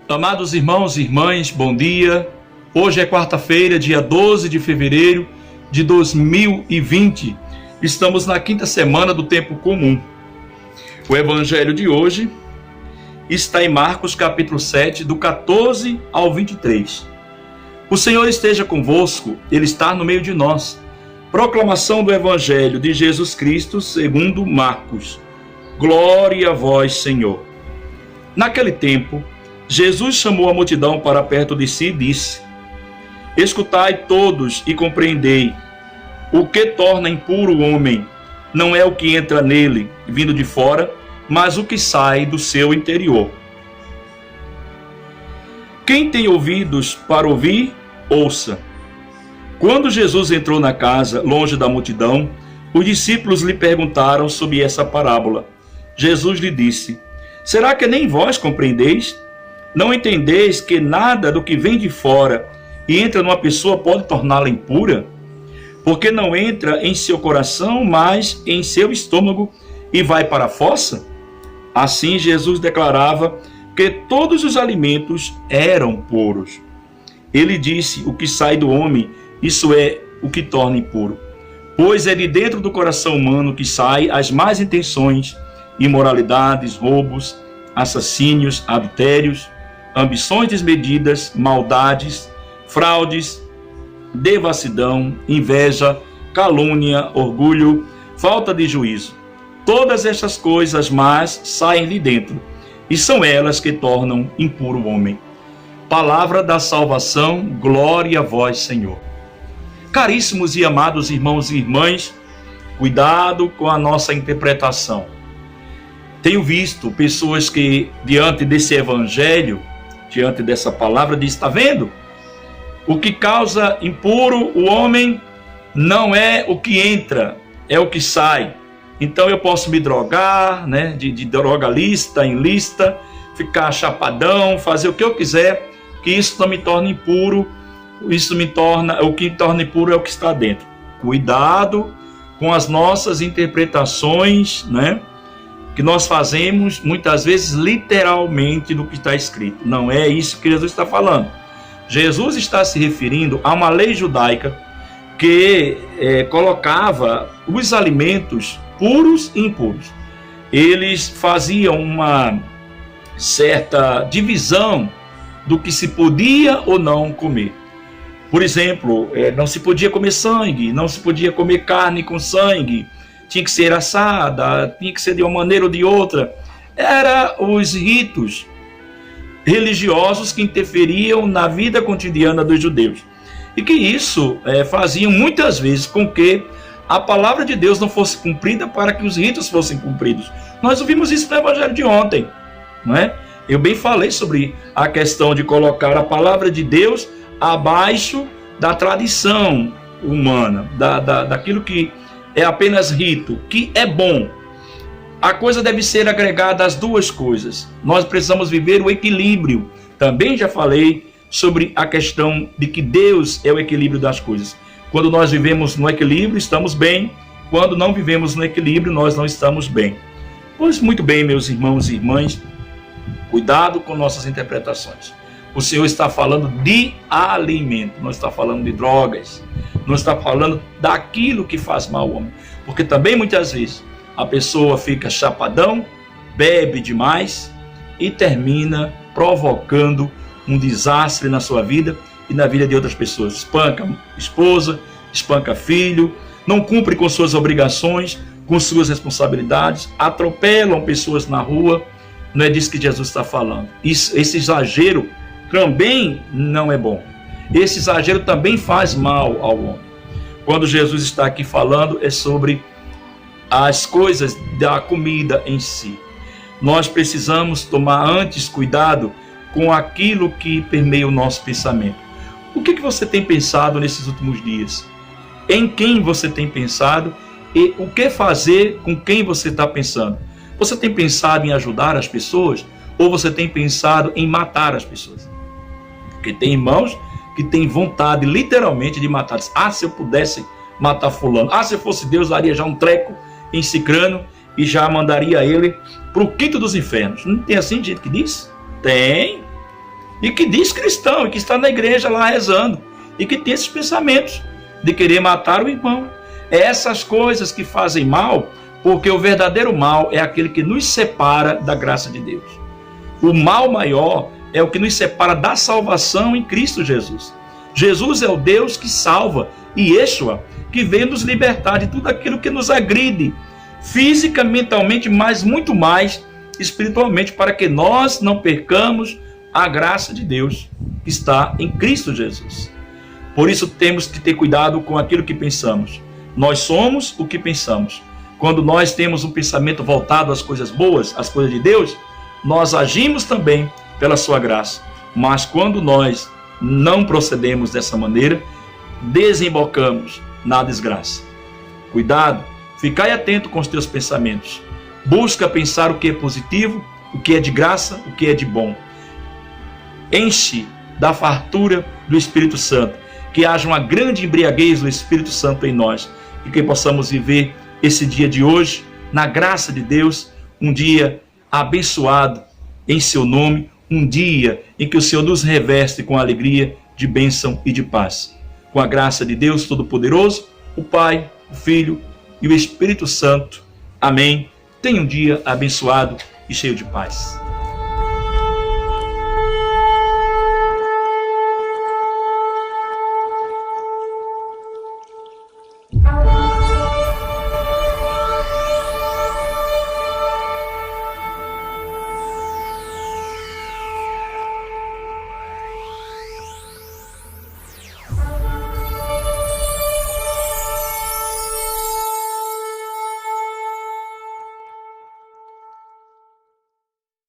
Amados irmãos e irmãs, bom dia. Hoje é quarta-feira, dia 12 de fevereiro de 2020. Estamos na quinta semana do tempo comum. O evangelho de hoje está em Marcos capítulo 7, do 14 ao 23. O Senhor esteja convosco, Ele está no meio de nós. Proclamação do evangelho de Jesus Cristo segundo Marcos. Glória a vós, Senhor. Naquele tempo, Jesus chamou a multidão para perto de si e disse: Escutai todos e compreendei. O que torna impuro o homem não é o que entra nele, vindo de fora, mas o que sai do seu interior. Quem tem ouvidos para ouvir, ouça. Quando Jesus entrou na casa, longe da multidão, os discípulos lhe perguntaram sobre essa parábola. Jesus lhe disse: Será que nem vós compreendeis? Não entendeis que nada do que vem de fora e entra numa pessoa pode torná-la impura? Porque não entra em seu coração, mas em seu estômago e vai para a fossa? Assim Jesus declarava que todos os alimentos eram puros. Ele disse: o que sai do homem, isso é o que torna impuro. Pois é de dentro do coração humano que saem as más intenções, imoralidades, roubos, assassínios, adultérios, ambições desmedidas, maldades, fraudes, devassidão, inveja, calúnia, orgulho, falta de juízo. Todas estas coisas más saem de dentro, e são elas que tornam impuro o homem. Palavra da salvação, glória a vós, Senhor. Caríssimos e amados irmãos e irmãs, cuidado com a nossa interpretação. Tenho visto pessoas que, diante desse evangelho, diante dessa palavra, diz: está vendo? O que causa impuro o homem não é o que entra, é o que sai. Então eu posso me drogar, né, de droga lista em lista, ficar chapadão, fazer o que eu quiser, que isso não me torna impuro. O que torna impuro é o que está dentro. Cuidado com as nossas interpretações, né, que nós fazemos muitas vezes literalmente do que está escrito. Não é isso que Jesus está falando. Jesus está se referindo a uma lei judaica que colocava os alimentos puros e impuros. Eles faziam uma certa divisão do que se podia ou não comer. Por exemplo, não se podia comer sangue, não se podia comer carne com sangue, tinha que ser assada, tinha que ser de uma maneira ou de outra. Eram os ritos religiosos que interferiam na vida cotidiana dos judeus. E que isso faziam muitas vezes com que a palavra de Deus não fosse cumprida para que os ritos fossem cumpridos. Nós ouvimos isso no evangelho de ontem, não é? Eu bem falei sobre a questão de colocar a palavra de Deus abaixo da tradição humana, daquilo que é apenas rito, que é bom. A coisa deve ser agregada às duas coisas. Nós precisamos viver o equilíbrio. Também já falei sobre a questão de que Deus é o equilíbrio das coisas. Quando nós vivemos no equilíbrio, estamos bem. Quando não vivemos no equilíbrio, nós não estamos bem. Pois muito bem, meus irmãos e irmãs, cuidado com nossas interpretações. O Senhor está falando de alimento, não está falando de drogas, não está falando daquilo que faz mal ao homem. Porque também muitas vezes a pessoa fica chapadão, bebe demais e termina provocando um desastre na sua vida e na vida de outras pessoas. Espanca esposa, espanca filho, não cumpre com suas obrigações, com suas responsabilidades, atropelam pessoas na rua. Não é disso que Jesus está falando. Esse exagero também não é bom. Esse exagero também faz mal ao homem. Quando Jesus está aqui falando é sobre as coisas da comida em si. Nós precisamos tomar antes cuidado com aquilo que permeia o nosso pensamento. O que você tem pensado nesses últimos dias? Em quem você tem pensado e o que fazer com quem você está pensando? Você tem pensado em ajudar as pessoas ou você tem pensado em matar as pessoas? Porque tem irmãos que têm vontade literalmente de matar. Ah, se eu pudesse matar fulano. Ah, se eu fosse Deus, daria já um treco em Cicrano e já mandaria ele para o quinto dos infernos. Não tem assim gente que diz? Tem. e que diz cristão, e que está na igreja lá rezando, e que tem esses pensamentos de querer matar o irmão. É essas coisas que fazem mal, porque o verdadeiro mal é aquele que nos separa da graça de Deus. O mal maior é o que nos separa da salvação em Cristo Jesus. Jesus é o Deus que salva, e Yeshua, que vem nos libertar de tudo aquilo que nos agride, física, mentalmente, mas muito mais espiritualmente, para que nós não percamos a graça de Deus que está em Cristo Jesus. Por isso temos que ter cuidado com aquilo que pensamos. Nós somos o que pensamos. Quando nós temos um pensamento voltado às coisas boas, às coisas de Deus, nós agimos também pela sua graça. Mas quando nós não procedemos dessa maneira, desembocamos na desgraça. Cuidado, ficai atento com os teus pensamentos. Busca pensar o que é positivo, o que é de graça, o que é de bom. Enche da fartura do Espírito Santo, que haja uma grande embriaguez do Espírito Santo em nós, e que possamos viver esse dia de hoje, na graça de Deus, um dia abençoado em seu nome, um dia em que o Senhor nos reveste com alegria, de bênção e de paz. Com a graça de Deus Todo-Poderoso, o Pai, o Filho e o Espírito Santo. Amém. Tenha um dia abençoado e cheio de paz.